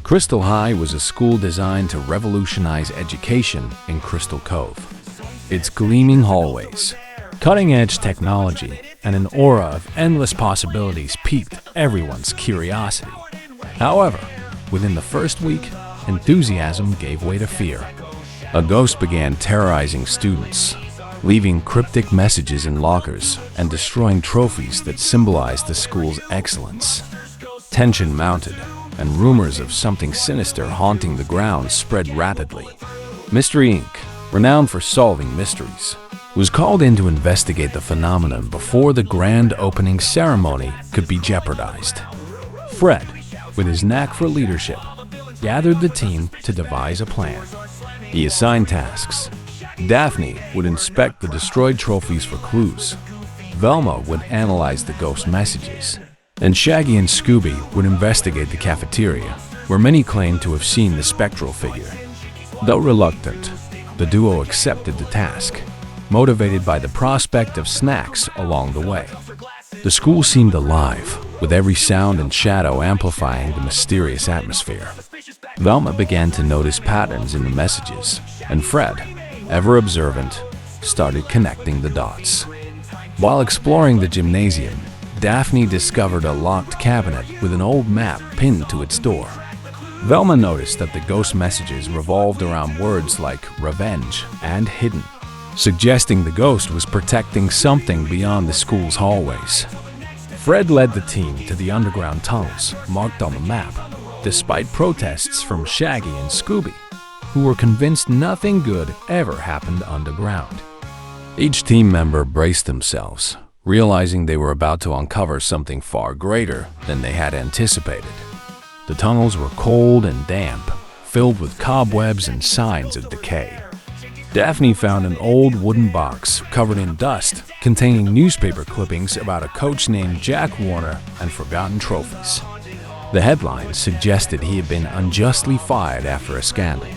Crystal High was a school designed to revolutionize education in Crystal Cove. Its gleaming hallways, cutting-edge technology, and an aura of endless possibilities piqued everyone's curiosity. However, within the first week, enthusiasm gave way to fear. A ghost began terrorizing students, leaving cryptic messages in lockers and destroying trophies that symbolized the school's excellence. Tension mounted, and rumors of something sinister haunting the grounds spread rapidly. Mystery Inc., renowned for solving mysteries, was called in to investigate the phenomenon before the grand opening ceremony could be jeopardized. Fred, with his knack for leadership, gathered the team to devise a plan. He assigned tasks. Daphne would inspect the destroyed trophies for clues. Velma would analyze the ghost messages. And Shaggy and Scooby would investigate the cafeteria, where many claimed to have seen the spectral figure. Though reluctant, the duo accepted the task, motivated by the prospect of snacks along the way. The school seemed alive, with every sound and shadow amplifying the mysterious atmosphere. Velma began to notice patterns in the messages, and Fred, ever observant, started connecting the dots. While exploring the gymnasium, Daphne discovered a locked cabinet with an old map pinned to its door. Velma noticed that the ghost messages revolved around words like revenge and hidden, suggesting the ghost was protecting something beyond the school's hallways. Fred led the team to the underground tunnels marked on the map, despite protests from Shaggy and Scooby, who were convinced nothing good ever happened underground. Each team member braced themselves, realizing they were about to uncover something far greater than they had anticipated. The tunnels were cold and damp, filled with cobwebs and signs of decay. Daphne found an old wooden box covered in dust containing newspaper clippings about a coach named Jack Warner and forgotten trophies. The headlines suggested he had been unjustly fired after a scandal.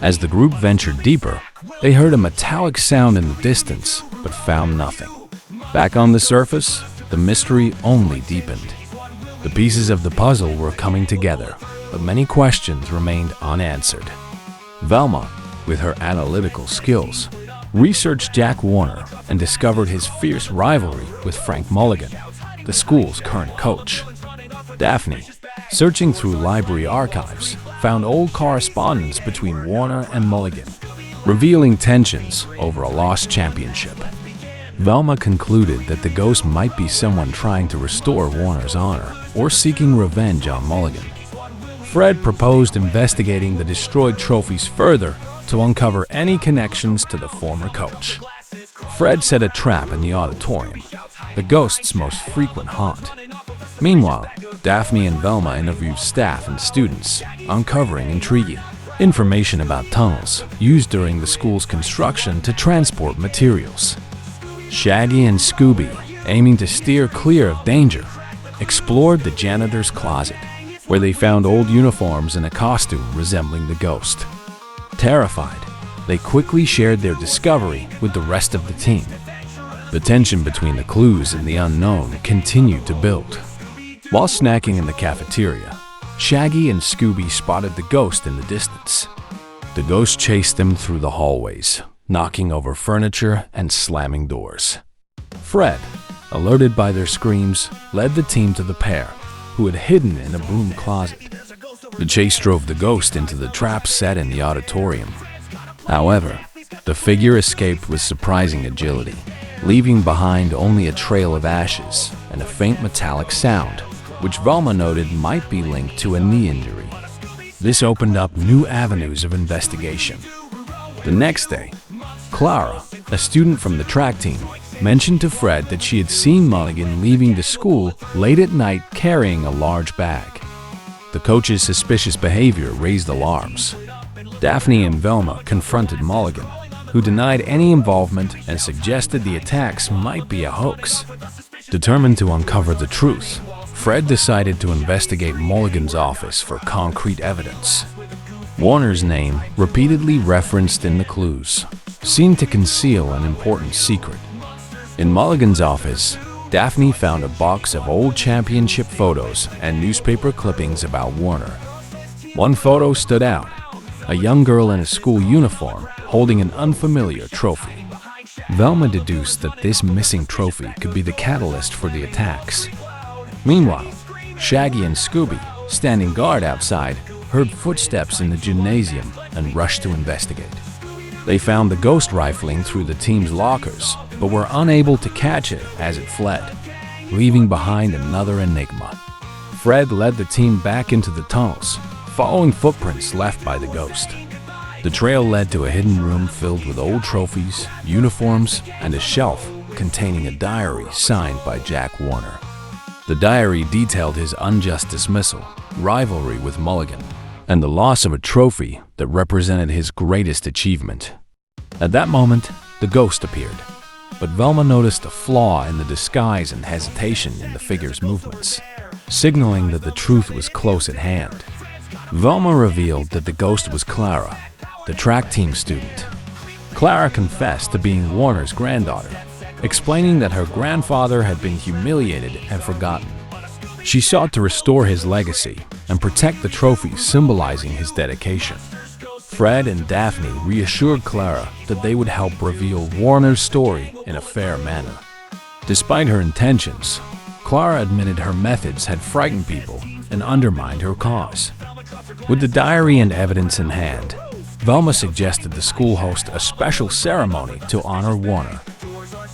As the group ventured deeper, they heard a metallic sound in the distance, but found nothing. Back on the surface, the mystery only deepened. The pieces of the puzzle were coming together, but many questions remained unanswered. Velma, with her analytical skills, researched Jack Warner and discovered his fierce rivalry with Frank Mulligan, the school's current coach. Daphne, searching through library archives, found old correspondence between Warner and Mulligan, revealing tensions over a lost championship. Velma concluded that the ghost might be someone trying to restore Warner's honor or seeking revenge on Mulligan. Fred proposed investigating the destroyed trophies further to uncover any connections to the former coach. Fred set a trap in the auditorium, the ghost's most frequent haunt. Meanwhile, Daphne and Velma interviewed staff and students, uncovering intriguing information about tunnels used during the school's construction to transport materials. Shaggy and Scooby, aiming to steer clear of danger, explored the janitor's closet, where they found old uniforms and a costume resembling the ghost. Terrified, they quickly shared their discovery with the rest of the team. The tension between the clues and the unknown continued to build. While snacking in the cafeteria, Shaggy and Scooby spotted the ghost in the distance. The ghost chased them through the hallways, knocking over furniture and slamming doors. Fred, alerted by their screams, led the team to the pair, who had hidden in a broom closet. The chase drove the ghost into the trap set in the auditorium. However, the figure escaped with surprising agility, leaving behind only a trail of ashes and a faint metallic sound, which Velma noted might be linked to a knee injury. This opened up new avenues of investigation. The next day, Clara, a student from the track team, mentioned to Fred that she had seen Mulligan leaving the school late at night carrying a large bag. The coach's suspicious behavior raised alarms. Daphne and Velma confronted Mulligan, who denied any involvement and suggested the attacks might be a hoax. Determined to uncover the truth, Fred decided to investigate Mulligan's office for concrete evidence. Warner's name, repeatedly referenced in the clues, seemed to conceal an important secret. In Mulligan's office, Daphne found a box of old championship photos and newspaper clippings about Warner. One photo stood out, a young girl in a school uniform holding an unfamiliar trophy. Velma deduced that this missing trophy could be the catalyst for the attacks. Meanwhile, Shaggy and Scooby, standing guard outside, heard footsteps in the gymnasium and rushed to investigate. They found the ghost rifling through the team's lockers, but were unable to catch it as it fled, leaving behind another enigma. Fred led the team back into the tunnels, following footprints left by the ghost. The trail led to a hidden room filled with old trophies, uniforms, and a shelf containing a diary signed by Jack Warner. The diary detailed his unjust dismissal, rivalry with Mulligan, and the loss of a trophy that represented his greatest achievement. At that moment, the ghost appeared, but Velma noticed a flaw in the disguise and hesitation in the figure's movements, signaling that the truth was close at hand. Velma revealed that the ghost was Clara, the track team student. Clara confessed to being Warner's granddaughter, explaining that her grandfather had been humiliated and forgotten. She sought to restore his legacy and protect the trophy symbolizing his dedication. Fred and Daphne reassured Clara that they would help reveal Warner's story in a fair manner. Despite her intentions, Clara admitted her methods had frightened people and undermined her cause. With the diary and evidence in hand, Velma suggested the school host a special ceremony to honor Warner.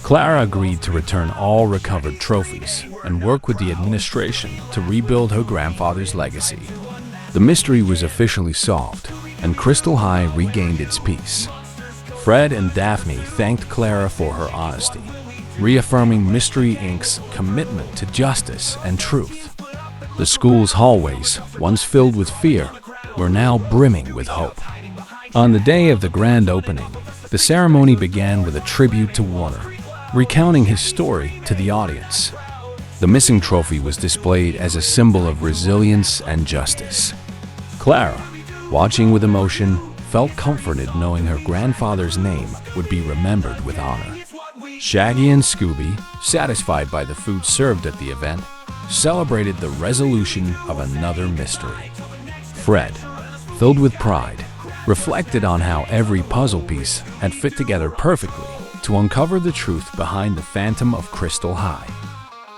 Clara agreed to return all recovered trophies and work with the administration to rebuild her grandfather's legacy. The mystery was officially solved, and Crystal High regained its peace. Fred and Daphne thanked Clara for her honesty, reaffirming Mystery Inc.'s commitment to justice and truth. The school's hallways, once filled with fear, were now brimming with hope. On the day of the grand opening, the ceremony began with a tribute to Warner, recounting his story to the audience. The missing trophy was displayed as a symbol of resilience and justice. Clara, watching with emotion, felt comforted knowing her grandfather's name would be remembered with honor. Shaggy and Scooby, satisfied by the food served at the event, celebrated the resolution of another mystery. Fred, filled with pride, reflected on how every puzzle piece had fit together perfectly to uncover the truth behind the Phantom of Crystal High.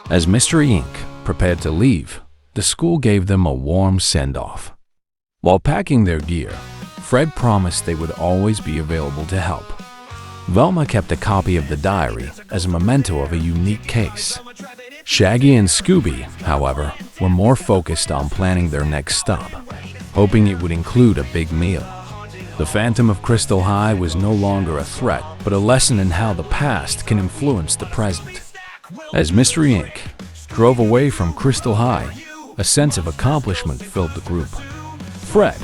As Mystery Inc. prepared to leave, the school gave them a warm send-off. While packing their gear, Fred promised they would always be available to help. Velma kept a copy of the diary as a memento of a unique case. Shaggy and Scooby, however, were more focused on planning their next stop, hoping it would include a big meal. The Phantom of Crystal High was no longer a threat, but a lesson in how the past can influence the present. As Mystery Inc. drove away from Crystal High, a sense of accomplishment filled the group. Fred,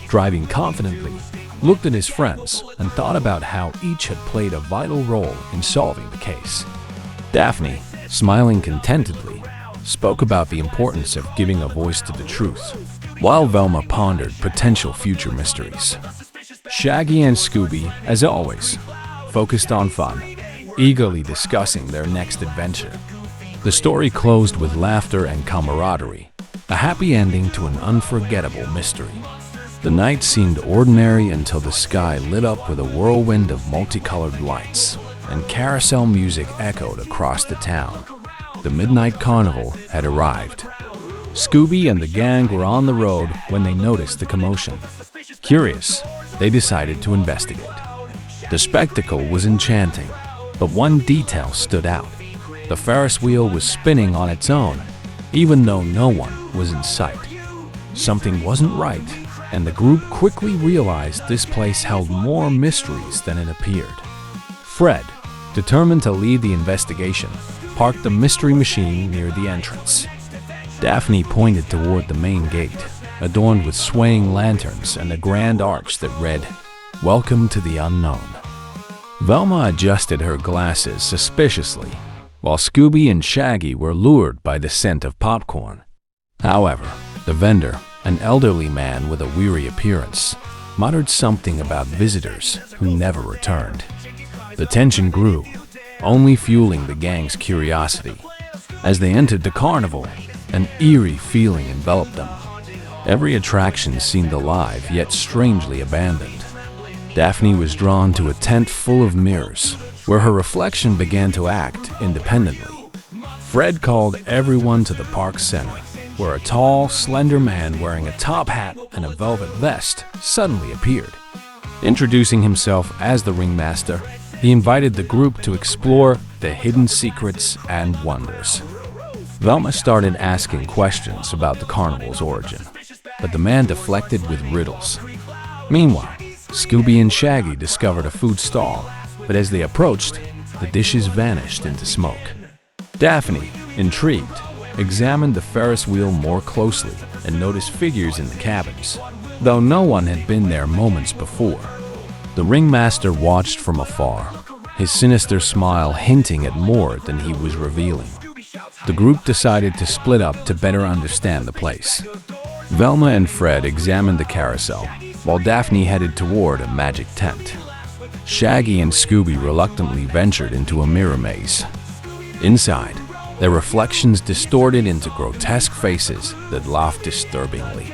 driving confidently, looked at his friends and thought about how each had played a vital role in solving the case. Daphne, smiling contentedly, spoke about the importance of giving a voice to the truth, while Velma pondered potential future mysteries. Shaggy and Scooby, as always, focused on fun, eagerly discussing their next adventure. The story closed with laughter and camaraderie, a happy ending to an unforgettable mystery. The night seemed ordinary until the sky lit up with a whirlwind of multicolored lights, and carousel music echoed across the town. The midnight carnival had arrived. Scooby and the gang were on the road when they noticed the commotion. Curious, they decided to investigate. The spectacle was enchanting, but one detail stood out. The Ferris wheel was spinning on its own, even though no one was in sight. Something wasn't right, and the group quickly realized this place held more mysteries than it appeared. Fred, determined to lead the investigation, parked the mystery machine near the entrance. Daphne pointed toward the main gate, adorned with swaying lanterns and a grand arch that read, "Welcome to the Unknown." Velma adjusted her glasses suspiciously, while Scooby and Shaggy were lured by the scent of popcorn. However, the vendor, an elderly man with a weary appearance, muttered something about visitors who never returned. The tension grew, only fueling the gang's curiosity. As they entered the carnival, an eerie feeling enveloped them. Every attraction seemed alive yet strangely abandoned. Daphne was drawn to a tent full of mirrors, where her reflection began to act independently. Fred called everyone to the park center, where a tall, slender man wearing a top hat and a velvet vest suddenly appeared. Introducing himself as the ringmaster, he invited the group to explore the hidden secrets and wonders. Velma started asking questions about the carnival's origin, but the man deflected with riddles. Meanwhile, Scooby and Shaggy discovered a food stall, but as they approached, the dishes vanished into smoke. Daphne, intrigued, examined the Ferris wheel more closely and noticed figures in the cabins, though no one had been there moments before. The ringmaster watched from afar, his sinister smile hinting at more than he was revealing. The group decided to split up to better understand the place. Velma and Fred examined the carousel, while Daphne headed toward a magic tent. Shaggy and Scooby reluctantly ventured into a mirror maze. Inside, their reflections distorted into grotesque faces that laughed disturbingly.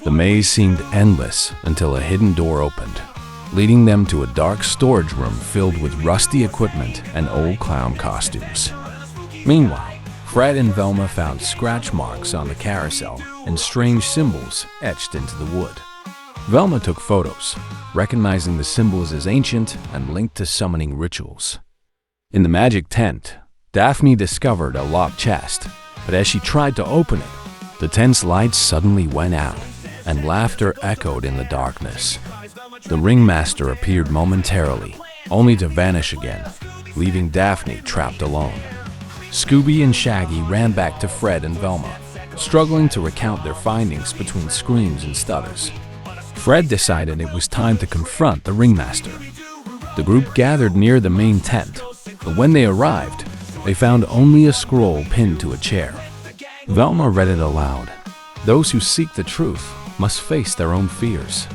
The maze seemed endless until a hidden door opened, leading them to a dark storage room filled with rusty equipment and old clown costumes. Meanwhile, Fred and Velma found scratch marks on the carousel and strange symbols etched into the wood. Velma took photos, recognizing the symbols as ancient and linked to summoning rituals. In the magic tent, Daphne discovered a locked chest, but as she tried to open it, the tent's lights suddenly went out, and laughter echoed in the darkness. The ringmaster appeared momentarily, only to vanish again, leaving Daphne trapped alone. Scooby and Shaggy ran back to Fred and Velma, struggling to recount their findings between screams and stutters. Fred decided it was time to confront the ringmaster. The group gathered near the main tent, but when they arrived, they found only a scroll pinned to a chair. Velma read it aloud. Those who seek the truth must face their own fears.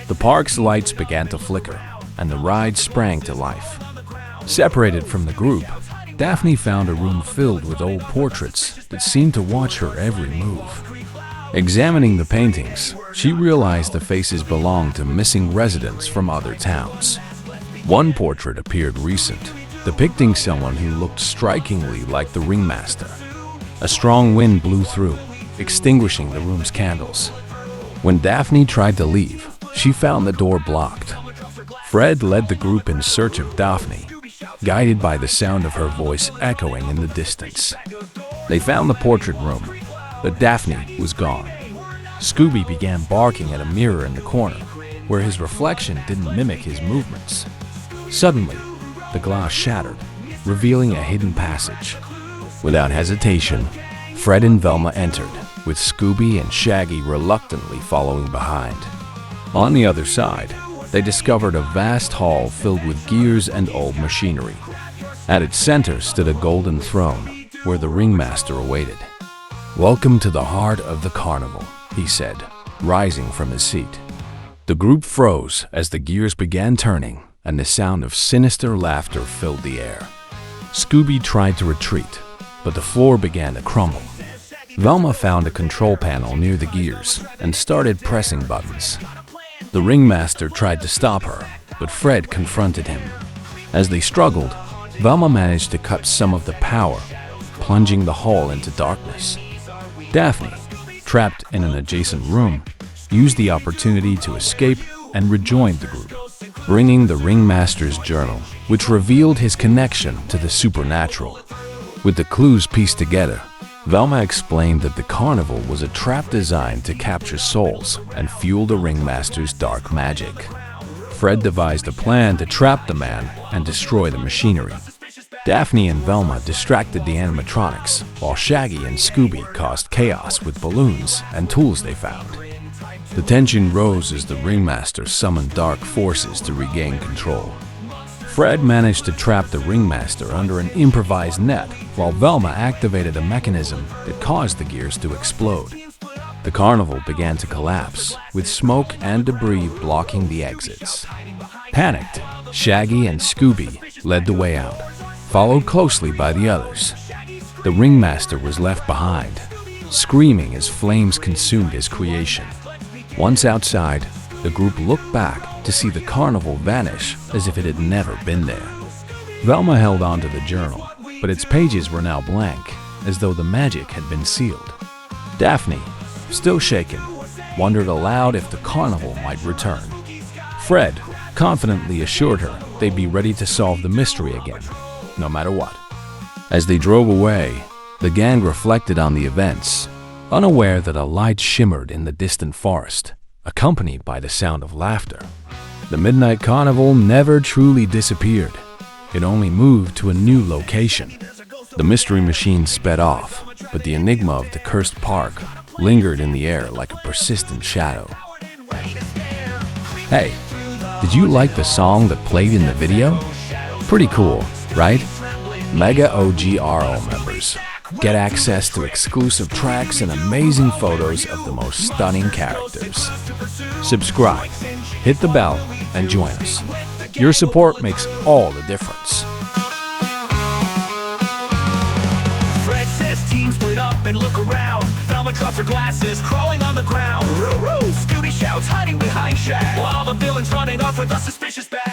The park's lights began to flicker, and the ride sprang to life. Separated from the group, Daphne found a room filled with old portraits that seemed to watch her every move. Examining the paintings, she realized the faces belonged to missing residents from other towns. One portrait appeared recent, depicting someone who looked strikingly like the ringmaster. A strong wind blew through, extinguishing the room's candles. When Daphne tried to leave, she found the door blocked. Fred led the group in search of Daphne, guided by the sound of her voice echoing in the distance. They found the portrait room, but Daphne was gone. Scooby began barking at a mirror in the corner, where his reflection didn't mimic his movements. Suddenly, the glass shattered, revealing a hidden passage. Without hesitation, Fred and Velma entered, with Scooby and Shaggy reluctantly following behind. On the other side, they discovered a vast hall filled with gears and old machinery. At its center stood a golden throne, where the ringmaster awaited. "Welcome to the heart of the carnival," he said, rising from his seat. The group froze as the gears began turning, and the sound of sinister laughter filled the air. Scooby tried to retreat, but the floor began to crumble. Velma found a control panel near the gears and started pressing buttons. The ringmaster tried to stop her, but Fred confronted him. As they struggled, Velma managed to cut some of the power, plunging the hall into darkness. Daphne, trapped in an adjacent room, used the opportunity to escape and rejoined the group, bringing the ringmaster's journal, which revealed his connection to the supernatural. With the clues pieced together, Velma explained that the carnival was a trap designed to capture souls and fuel the ringmaster's dark magic. Fred devised a plan to trap the man and destroy the machinery. Daphne and Velma distracted the animatronics, while Shaggy and Scooby caused chaos with balloons and tools they found. The tension rose as the ringmaster summoned dark forces to regain control. Fred managed to trap the ringmaster under an improvised net, while Velma activated a mechanism that caused the gears to explode. The carnival began to collapse, with smoke and debris blocking the exits. Panicked, Shaggy and Scooby led the way out, followed closely by the others. The ringmaster was left behind, screaming as flames consumed his creation. Once outside, the group looked back to see the carnival vanish as if it had never been there. Velma held on to the journal, but its pages were now blank, as though the magic had been sealed. Daphne, still shaken, wondered aloud if the carnival might return. Fred confidently assured her they'd be ready to solve the mystery again, no matter what. As they drove away, the gang reflected on the events, unaware that a light shimmered in the distant forest, accompanied by the sound of laughter. The midnight carnival never truly disappeared. It only moved to a new location. The mystery machine sped off, but the enigma of the cursed park lingered in the air like a persistent shadow. Hey, did you like the song that played in the video? Pretty cool, right? Mega OGRO members get access to exclusive tracks and amazing photos of the most stunning characters. Subscribe, hit the bell, and join us. Your support makes all the difference. Fred says team split up and look around. Velma drops her glasses, crawling on the ground. Scooby shouts, hiding behind Shaq, while the villain's running off with a suspicious bag.